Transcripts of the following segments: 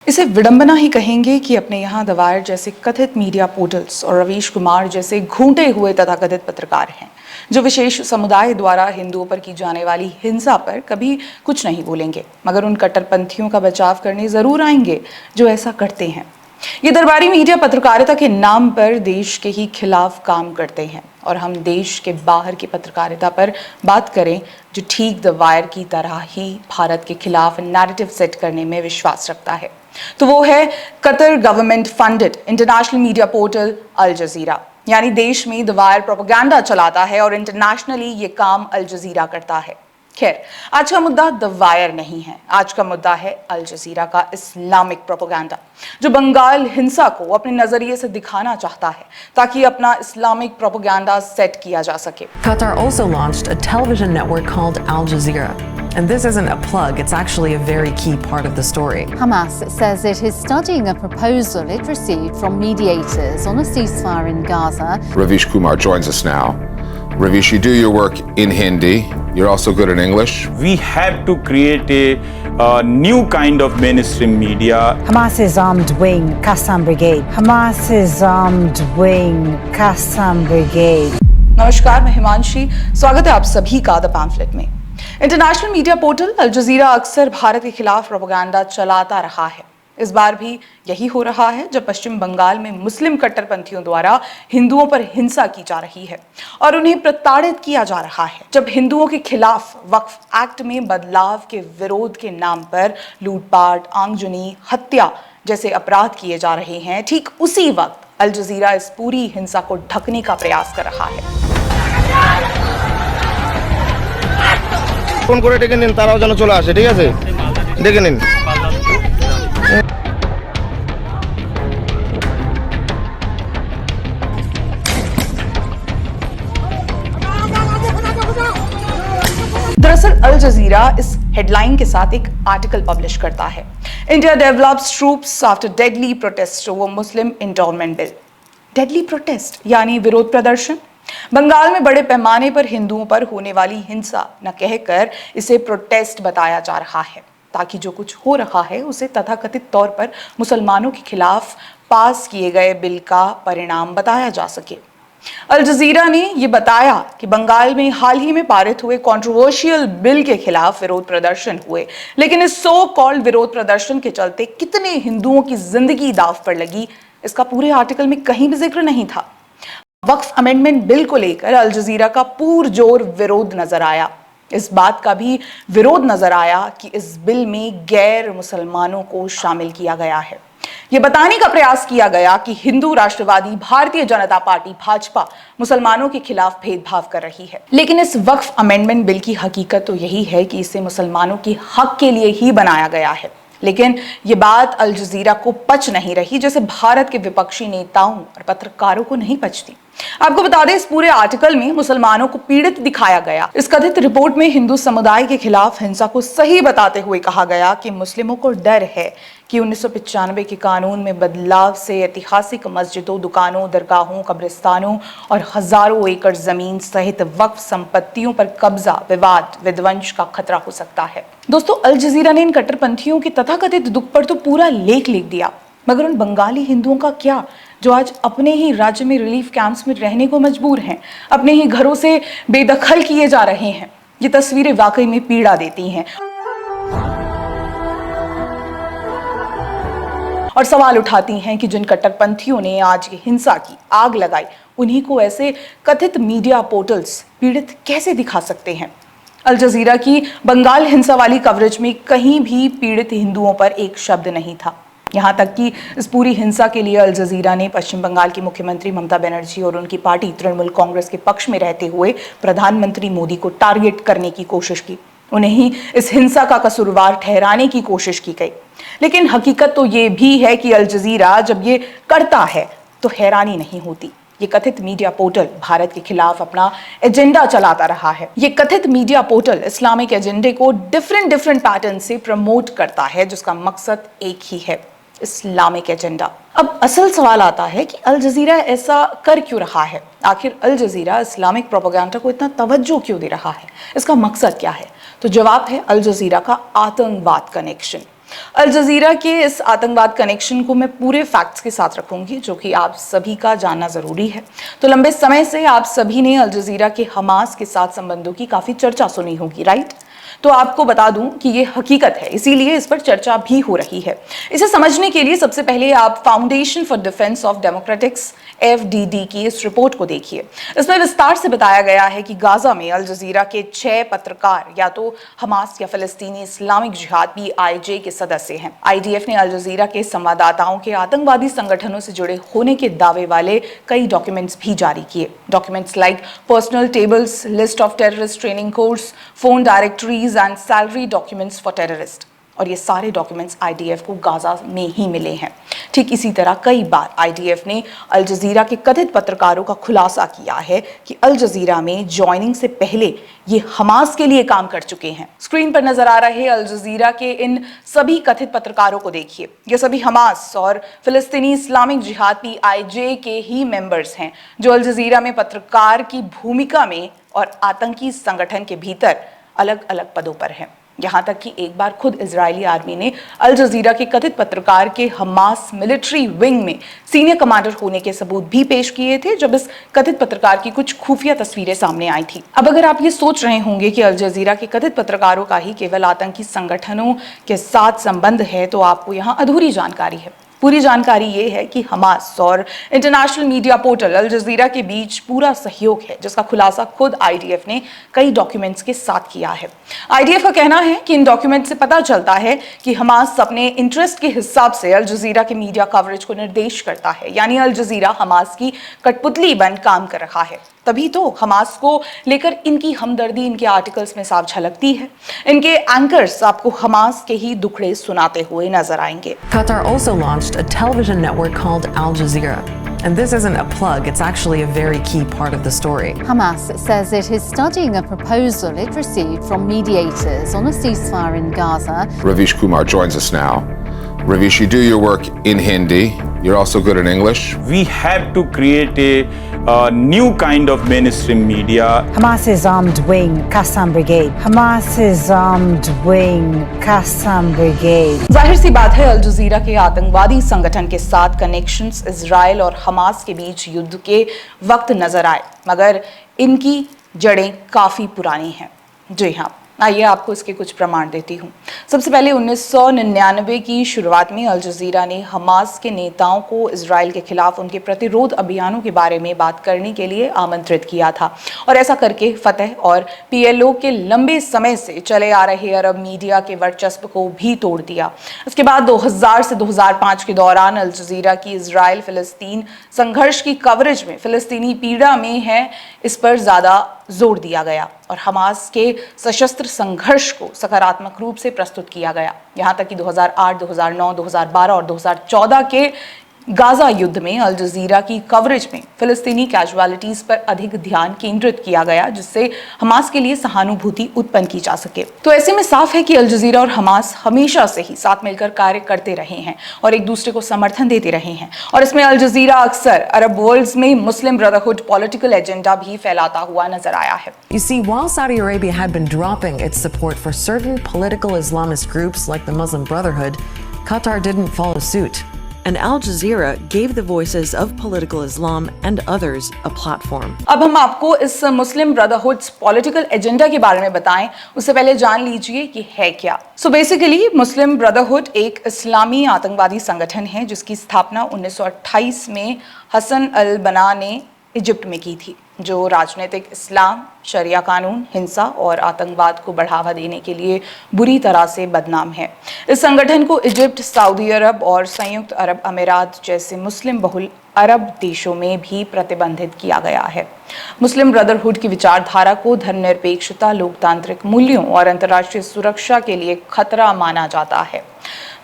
इसे विडंबना ही कहेंगे कि अपने यहाँ द वायर जैसे कथित मीडिया पोर्टल्स और रवीश कुमार जैसे घूंटे हुए तथाकथित पत्रकार हैं जो विशेष समुदाय द्वारा हिंदुओं पर की जाने वाली हिंसा पर कभी कुछ नहीं बोलेंगे, मगर उन कट्टरपंथियों का बचाव करने जरूर आएंगे जो ऐसा करते हैं। ये दरबारी मीडिया पत्रकारिता के नाम पर देश के ही खिलाफ काम करते हैं और हम देश के बाहर की पत्रकारिता पर बात करें जो ठीक द वायर की तरह ही भारत के खिलाफ नैरेटिव सेट करने में विश्वास रखता है, तो वो है Qatar government funded international media portal Al Jazeera. यानी देश में द वायर प्रोपेगेंडा चलाता है और इंटरनेशनली ये काम अल जजीरा करता है। खैर, आज का मुद्दा द वायर नहीं है, आज का मुद्दा है अल जजीरा का इस्लामिक प्रोपेगेंडा जो बंगाल हिंसा को अपने नजरिए से दिखाना चाहता है ताकि अपना इस्लामिक प्रोपेगेंडा सेट किया जा सके। Qatar also launched a television network called Al Jazeera. And this isn't a plug, it's actually a very key part of the story. Hamas says it is studying a proposal it received from mediators on a ceasefire in Gaza. Ravish Kumar joins us now. Ravish, you do your work in Hindi. You're also good in English. We have to create a new kind of mainstream media. Hamas's armed wing, Qassam Brigade. Hamas's armed wing, Qassam Brigade. नमस्कार, मैं हिमांशी, स्वागत है आप सभी का the pamphlet में। International media portal Al जजीरा अक्सर भारत के खिलाफ प्रोपेगेंडा चलाता रहा है। इस बार भी यही हो रहा है जब पश्चिम बंगाल में मुस्लिम कट्टरपंथियों द्वारा हिंदुओं पर हिंसा की जा रही है और उन्हें प्रताड़ित किया जा रहा है। जब हिंदुओं के खिलाफ वक्फ एक्ट में बदलाव के विरोध के नाम पर लूटपाट, आगजनी, हत्या जैसे अपराध किए जा रहे हैं, ठीक उसी वक्त अल जजीरा इस पूरी हिंसा को ढकने का प्रयास कर रहा है। ফোন করে ডেকে নিন, তারাও যেন চলে আসে। ঠিক আছে, ডেকে নিন। दरअसल अल जजीरा इस हेडलाइन के साथ एक आर्टिकल पब्लिश करता है, India develops troops after deadly protest over Muslim internment bill. Deadly protest यानी विरोध प्रदर्शन। बंगाल में बड़े पैमाने पर हिंदुओं पर होने वाली हिंसा न कहकर इसे प्रोटेस्ट बताया जा रहा है ताकि जो कुछ हो रहा है उसे तथाकथित तौर पर मुसलमानों के खिलाफ पास किए गए बिल का परिणाम बताया जा सके। अल जजीरा ने यह बताया कि बंगाल में हाल ही में पारित हुए कंट्रोवर्शियल बिल के खिलाफ विरोध प्रदर्शन हुए, लेकिन इस सो कॉल्ड विरोध प्रदर्शन के चलते कितने हिंदुओं की जिंदगी दांव पर लगी, इसका पूरे आर्टिकल में कहीं भी जिक्र नहीं था। वक्फ अमेंडमेंट बिल को लेकर अल जजीरा का पुरजोर विरोध नजर आया। इस बात का भी विरोध नजर आया कि इस बिल में गैर मुसलमानों को शामिल किया गया है। यह बताने का प्रयास किया गया कि हिंदू राष्ट्रवादी भारतीय जनता पार्टी भाजपा मुसलमानों के खिलाफ भेदभाव कर रही है, लेकिन इस वक्फ अमेंडमेंट बिल की हकीकत तो यही है कि इसे मुसलमानों के हक के लिए ही बनाया गया है। लेकिन ये बात अल जजीरा को पच नहीं रही, जैसे भारत के विपक्षी नेताओं और पत्रकारों को नहीं पचती। आपको बता दें, इस पूरे आर्टिकल में मुसलमानों को पीड़ित दिखाया गया। इस कथित रिपोर्ट में हिंदू समुदाय के खिलाफ हिंसा को सही बताते हुए कहा गया कि मुस्लिमों को डर है कि 1995 के कानून में बदलाव से ऐतिहासिक मस्जिदों, दुकानों, दरगाहों, कब्रिस्तानों और हजारों एकड़ जमीन सहित वक्फ संपत्तियों पर कब्जा, विवाद, विध्वंस का खतरा हो सकता है। दोस्तों, अल जजीरा ने इन कट्टरपंथियों के तथाकथित दुख पर तो पूरा लेख लिख दिया, मगर उन बंगाली हिंदुओं का क्या जो आज अपने ही राज्य में रिलीफ कैंप्स में रहने को मजबूर हैं, अपने ही घरों से बेदखल किए जा रहे हैं। ये तस्वीरें वाकई में पीड़ा देती हैं और सवाल उठाती हैं कि जिन कट्टरपंथियों ने आज ये हिंसा की आग लगाई, उन्हीं को ऐसे कथित मीडिया पोर्टल्स पीड़ित कैसे दिखा सकते हैं। अल जजीरा की बंगाल हिंसा वाली कवरेज में कहीं भी पीड़ित हिंदुओं पर एक शब्द नहीं था। यहाँ तक कि इस पूरी हिंसा के लिए अल जजीरा ने पश्चिम बंगाल की मुख्यमंत्री ममता बनर्जी और उनकी पार्टी तृणमूल कांग्रेस के पक्ष में रहते हुए प्रधानमंत्री मोदी को टारगेट करने की कोशिश की। उन्हें ही इस हिंसा का कसूरवार ठहराने की कोशिश की गई। लेकिन हकीकत तो ये भी है कि अल जजीरा जब ये करता है तो हैरानी नहीं होती। ये कथित मीडिया पोर्टल भारत के खिलाफ अपना एजेंडा चलाता रहा है। ये कथित मीडिया पोर्टल इस्लामिक एजेंडे को डिफरेंट पैटर्न से प्रमोट करता है, जिसका मकसद एक ही है, इस्लामिक एजेंडा। अब असल सवाल आता है कि अल जजीरा ऐसा कर क्यों रहा है? आखिर अल जजीरा इस्लामिक प्रोपेगेंडा को इतना तवज्जो क्यों दे रहा है? इसका मकसद क्या है? तो जवाब है अल जजीरा का आतंकवाद कनेक्शन। अल जजीरा के इस आतंकवाद कनेक्शन को मैं पूरे फैक्ट्स के साथ रखूंगी, जो कि आप सभी का जानना जरूरी है। तो लंबे समय से आप सभी ने अल जजीरा के हमास के साथ संबंधों की काफी चर्चा सुनी होगी, राइट? तो आपको बता दूं कि ये हकीकत है, इसीलिए इस पर चर्चा भी हो रही है। इसे समझने के लिए सबसे पहले आप foundation for defence of democratics FDD की इस रिपोर्ट को देखिए। इसमें विस्तार से बताया गया है कि गाजा में अल जजीरा के 6 पत्रकार या तो हमास या फिलिस्तीनी इस्लामिक जिहाद PIJ के सदस्य हैं। IDF ने अल जजीरा के संवाददाताओं के आतंकवादी संगठनों से जुड़े होने के दावे वाले कई डॉक्यूमेंट्स भी जारी किए। Documents like personal tables, list of terrorist training course, phone directories and salary documents for terrorist. और ये सारे डॉक्यूमेंट्स IDF को गाजा में ही मिले हैं। ठीक इसी तरह कई बार IDF ने अल जजीरा के कथित पत्रकारों का खुलासा किया है कि अल जजीरा में ज्वाइनिंग से पहले ये हमास के लिए काम कर चुके हैं। स्क्रीन पर नजर आ रहे अल जजीरा के इन सभी कथित पत्रकारों को देखिए। ये सभी हमास और फिलिस्तीनी इस्लामिक जिहाद PIJ के ही मेंबर्स हैं, जो अल जजीरा में पत्रकार की भूमिका में और आतंकी संगठन के भीतर अलग अलग पदों पर हैं। यहाँ तक कि एक बार खुद इजरायली आर्मी ने अल जजीरा के कथित पत्रकार के हमास मिलिट्री विंग में सीनियर कमांडर होने के सबूत भी पेश किए थे, जब इस कथित पत्रकार की कुछ खुफिया तस्वीरें सामने आई थी। अब अगर आप ये सोच रहे होंगे कि अल जजीरा के कथित पत्रकारों का ही केवल आतंकी संगठनों के साथ संबंध है, तो आपको यहाँ अधूरी जानकारी है। पूरी जानकारी ये है कि हमास और इंटरनेशनल मीडिया पोर्टल अल जजीरा के बीच पूरा सहयोग है, जिसका खुलासा खुद IDF ने कई डॉक्यूमेंट्स के साथ किया है। IDF का कहना है कि इन डॉक्यूमेंट से पता चलता है कि हमास अपने इंटरेस्ट के हिसाब से अल जजीरा के मीडिया कवरेज को निर्देश करता है, यानी अल जजीरा हमास की कठपुतली बन काम कर रहा है। तभी तो हमास को लेकर इनकी हमदर्दी इनके आर्टिकल्स में साफ झलकती है। इनके एंकर्स आपको हमास के ही दुखड़े सुनाते हुए नजर आएंगे। Qatar also launched a television network called Al Jazeera. And this isn't a plug, it's actually a very key part of the story. Hamas says it is studying a proposal it received from mediators on a ceasefire in Gaza. Ravish Kumar joins us now. Ravish, you do your work in Hindi. You're also good in English. We have to create a new kind of mainstream media. Hamas's armed wing, Qassam Brigade. Hamas's armed wing, Qassam Brigade. जाहिर सी बात है, अल जजीरा के आतंकवादी संगठन के साथ connections Israel और Hamas के बीच युद्ध के वक्त नजर आए, मगर इनकी जड़ें काफी पुरानी हैं। जी हाँ, आइए आपको इसके कुछ प्रमाण देती हूँ। सबसे पहले 1999 की शुरुआत में अल जजीरा ने हमास के नेताओं को इजराइल के खिलाफ उनके प्रतिरोध अभियानों के बारे में बात करने के लिए आमंत्रित किया था, और ऐसा करके फतह और PLO के लंबे समय से चले आ रहे अरब मीडिया के वर्चस्व को भी तोड़ दिया। इसके बाद 2000 से 2005 के दौरान अल जजीरा की इजराइल फिलिस्तीन संघर्ष की कवरेज में फिलिस्तीनी पीड़ा में है, इस पर ज्यादा जोर दिया गया और हमास के सशस्त्र संघर्ष को सकारात्मक रूप से प्रस्तुत किया गया। यहाँ तक कि 2008, 2009, 2012 और 2014 के गाजा युद्ध में अल जजीरा की कवरेज में फिलिस्तीनी कैजुअलिटीज पर अधिक ध्यान केंद्रित किया गया, जिससे हमास के लिए सहानुभूति उत्पन्न की जा सके। तो ऐसे में साफ है कि अल जजीरा और हमास हमेशा से ही साथ मिलकर कार्य करते रहे हैं और एक दूसरे को समर्थन देते रहे हैं, और इसमें अल जजीरा अक्सर अरब वर्ल्ड में मुस्लिम ब्रदरहुड पॉलिटिकल एजेंडा भी फैलाता हुआ नजर आया है। You see, while Saudi Arabia had been dropping its support for certain political Islamist groups like the Muslim Brotherhood, Qatar didn't follow suit. And Al Jazeera gave the voices of political Islam and others a platform. अब हम आपको इस मुस्लिम brotherhood political agenda के बारे में बताएं, उससे पहले जान लीजिए कि है क्या। सो बेसिकली मुस्लिम ब्रदरहुड एक इस्लामी आतंकवादी संगठन है, जिसकी स्थापना 1928 में हसन अल बना ने इजिप्ट में की थी, जो राजनीतिक इस्लाम, शरिया कानून, हिंसा और आतंकवाद को बढ़ावा देने के लिए बुरी तरह से बदनाम है। इस संगठन को इजिप्ट, सऊदी अरब और संयुक्त अरब अमीरात जैसे मुस्लिम बहुल अरब देशों में भी प्रतिबंधित किया गया है। मुस्लिम ब्रदरहुड की विचारधारा को धर्मनिरपेक्षता, लोकतांत्रिक मूल्यों और अंतर्राष्ट्रीय सुरक्षा के लिए खतरा माना जाता है।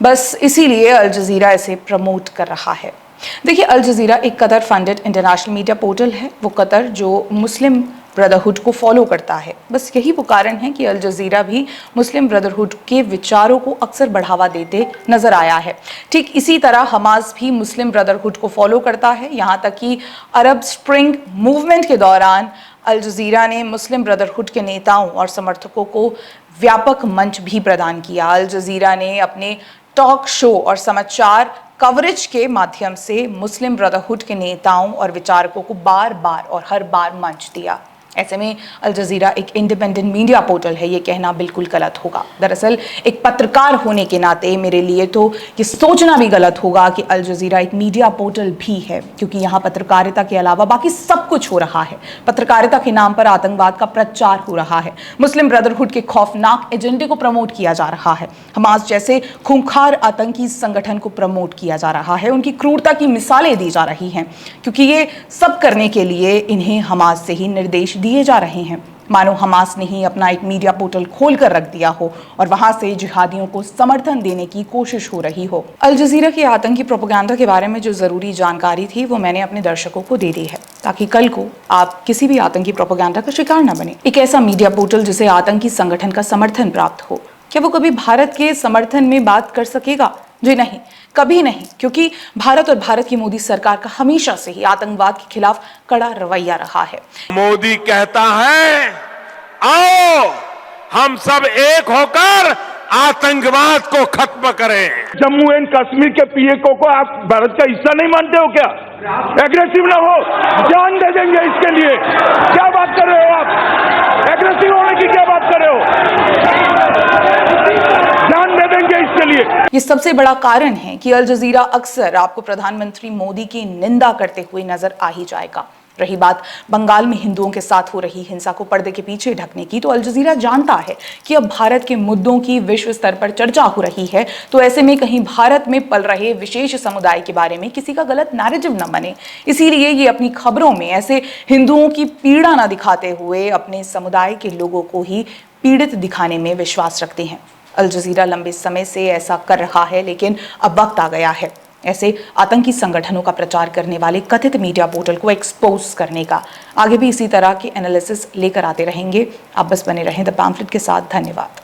बस इसीलिए अल जजीरा इसे प्रमोट कर रहा है। देखिए, अल जजीरा एक Qatar funded international media portal है। वो कतर जो मुस्लिम ब्रदरहुड को फॉलो करता है। बस यही वो कारण है कि अल जजीरा भी मुस्लिम ब्रदरहुड के विचारों को अक्सर बढ़ावा देते नजर आया है। ठीक इसी तरह हमास भी मुस्लिम ब्रदरहुड को फॉलो करता है। यहाँ तक कि अरब स्प्रिंग मूवमेंट के दौरान अल जजीरा ने मुस्लिम ब्रदरहुड के नेताओं और समर्थकों को व्यापक मंच भी प्रदान किया। अल जजीरा ने अपने टॉक शो और समाचार कवरेज के माध्यम से मुस्लिम ब्रदरहुड के नेताओं और विचारकों को बार बार और हर बार मंच दिया। ऐसे में अल जजीरा एक इंडिपेंडेंट मीडिया पोर्टल है, ये कहना बिल्कुल गलत होगा। दरअसल एक पत्रकार होने के नाते मेरे लिए तो ये सोचना भी गलत होगा कि अल जजीरा एक मीडिया पोर्टल भी है, क्योंकि यहाँ पत्रकारिता के अलावा बाकी सब कुछ हो रहा है। पत्रकारिता के नाम पर आतंकवाद का प्रचार हो रहा है, मुस्लिम ब्रदरहुड के खौफनाक एजेंडे को प्रमोट किया जा रहा है, हमास जैसे खूंखार आतंकी संगठन को प्रमोट किया जा रहा है, उनकी क्रूरता की मिसालें दी जा रही हैं, क्योंकि ये सब करने के लिए इन्हें हमास से ही निर्देश दिए जा रहे हैं। मानो हमास ने ही अपना एक मीडिया पोर्टल खोल कर रख दिया हो और वहां से जिहादियों को समर्थन देने की कोशिश हो रही हो। अल जजीरा की आतंकी प्रोपेगेंडा के बारे में जो जरूरी जानकारी थी वो मैंने अपने दर्शकों को दे दी है, ताकि कल को आप किसी भी आतंकी प्रोपेगेंडा का शिकार न बने। एक ऐसा मीडिया पोर्टल जिसे आतंकी संगठन का समर्थन प्राप्त हो, क्या वो कभी भारत के समर्थन में बात कर सकेगा? जी नहीं, कभी नहीं, क्योंकि भारत और भारत की मोदी सरकार का हमेशा से ही आतंकवाद के खिलाफ कड़ा रवैया रहा है। मोदी कहता है, आओ हम सब एक होकर आतंकवाद को खत्म करें। जम्मू एंड कश्मीर के पीएको को आप भारत का हिस्सा नहीं मानते हो क्या? एग्रेसिव ना हो, जान दे देंगे इसके लिए। क्या बात कर रहे हो आप? एग्रेसिव होने की क्या बात कर रहे हो? जान दे देंगे इसके लिए। ये सबसे बड़ा कारण है कि अल जजीरा अक्सर आपको प्रधानमंत्री मोदी की निंदा करते हुए नजर आ ही जाएगा। रही बात बंगाल में हिंदुओं के साथ हो रही हिंसा को पर्दे के पीछे ढकने की, तो अल जजीरा जानता है कि अब भारत के मुद्दों की विश्व स्तर पर चर्चा हो रही है, तो ऐसे में कहीं भारत में पल रहे विशेष समुदाय के बारे में किसी का गलत नैरेटिव न बने। इसीलिए ये अपनी खबरों में ऐसे हिंदुओं की पीड़ा न दिखाते हुए अपने समुदाय के लोगों को ही पीड़ित दिखाने में विश्वास रखते हैं। अल जजीरा लंबे समय से ऐसा कर रहा है, लेकिन अब वक्त आ गया है ऐसे आतंकी संगठनों का प्रचार करने वाले कथित मीडिया पोर्टल को एक्सपोज करने का। आगे भी इसी तरह के एनालिसिस लेकर आते रहेंगे। आप बस बने रहें द पैम्फलेट के साथ। धन्यवाद।